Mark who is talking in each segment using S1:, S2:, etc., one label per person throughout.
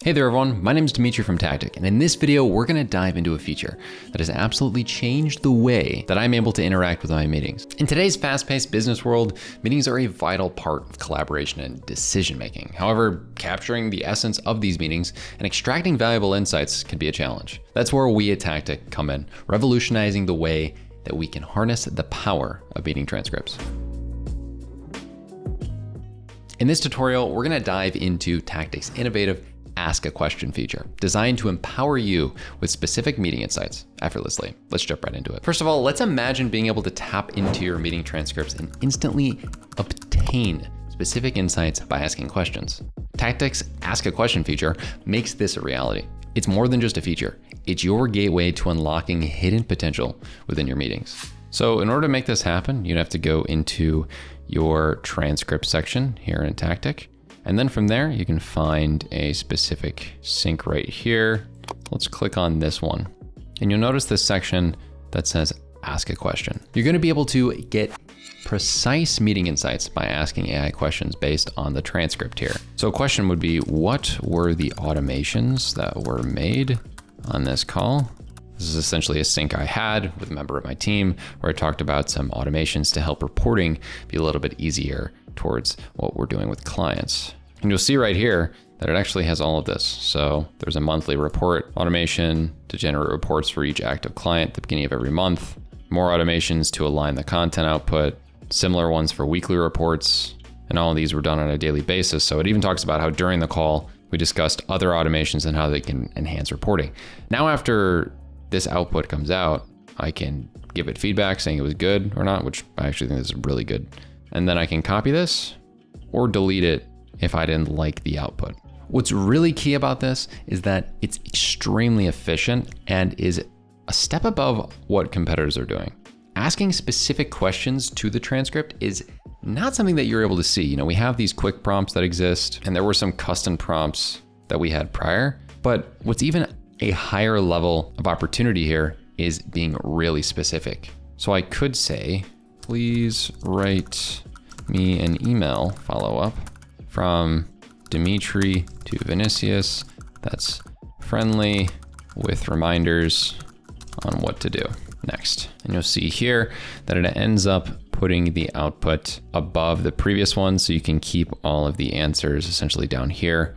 S1: Hey there everyone, my name is Dimitri from Tactiq, and in this video we're going to dive into a feature that has absolutely changed the way that I'm able to interact with my meetings. In today's fast-paced business world, meetings are a vital part of collaboration and decision-making. However, capturing the essence of these meetings and extracting valuable insights can be a challenge. That's where we at Tactiq come in, revolutionizing the way that we can harness the power of meeting transcripts. In this tutorial, we're going to dive into Tactiq's innovative Ask a Question feature, designed to empower you with specific meeting insights effortlessly. Let's jump right into it. First of all, let's imagine being able to tap into your meeting transcripts and instantly obtain specific insights by asking questions. Tactiq's Ask a Question feature makes this a reality. It's more than just a feature. It's your gateway to unlocking hidden potential within your meetings. So in order to make this happen, you'd have to go into your transcript section here in Tactiq. And then from there, you can find a specific sync right here. Let's click on this one. And you'll notice this section that says Ask a Question. You're going to be able to get precise meeting insights by asking AI questions based on the transcript here. So a question would be, what were the automations that were made on this call? This is essentially a sync I had with a member of my team where I talked about some automations to help reporting be a little bit easier towards what we're doing with clients. And you'll see right here that it actually has all of this. So there's a monthly report automation to generate reports for each active client at the beginning of every month, more automations to align the content output, similar ones for weekly reports, and all of these were done on a daily basis. So it even talks about how during the call, we discussed other automations and how they can enhance reporting. Now, after this output comes out, I can give it feedback saying it was good or not, which I actually think this is really good. And then I can copy this or delete it if I didn't like the output. What's really key about this is that it's extremely efficient and is a step above what competitors are doing. Asking specific questions to the transcript is not something that you're able to see. You know, we have these quick prompts that exist, and there were some custom prompts that we had prior, but what's even a higher level of opportunity here is being really specific. So I could say, please write me an email follow-up from Dimitri to Vinicius that's friendly with reminders on what to do next. And you'll see here that it ends up putting the output above the previous one, so you can keep all of the answers essentially down here.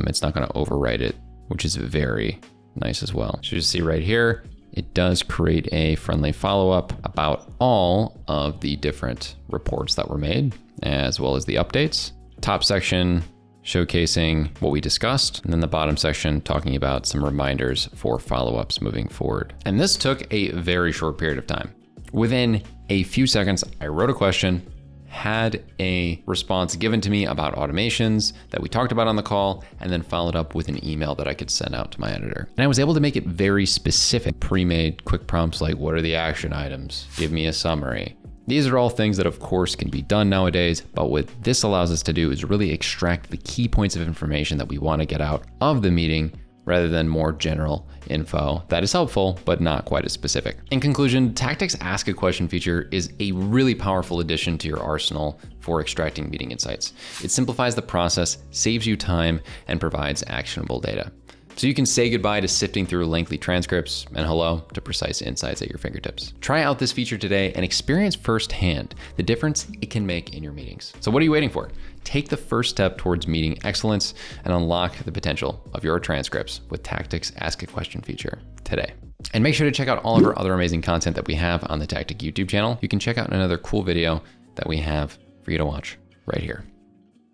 S1: It's not going to overwrite it, which is very nice as well. So you see right here, it does create a friendly follow-up about all of the different reports that were made, as well as the updates. Top section showcasing what we discussed, and then the bottom section talking about some reminders for follow-ups moving forward. And this took a very short period of time. Within a few seconds, I wrote a question, had a response given to me about automations that we talked about on the call, and then followed up with an email that I could send out to my editor. And I was able to make it very specific, pre-made quick prompts like, what are the action items? Give me a summary. These are all things that of course can be done nowadays, but what this allows us to do is really extract the key points of information that we want to get out of the meeting rather than more general info that is helpful, but not quite as specific. In conclusion, Tactiq's Ask a Question feature is a really powerful addition to your arsenal for extracting meeting insights. It simplifies the process, saves you time, and provides actionable data. So you can say goodbye to sifting through lengthy transcripts and hello to precise insights at your fingertips. Try out this feature today and experience firsthand the difference it can make in your meetings. So what are you waiting for? Take the first step towards meeting excellence and unlock the potential of your transcripts with Tactiq's Ask a Question feature today. And make sure to check out all of our other amazing content that we have on the Tactiq YouTube channel. You can check out another cool video that we have for you to watch right here.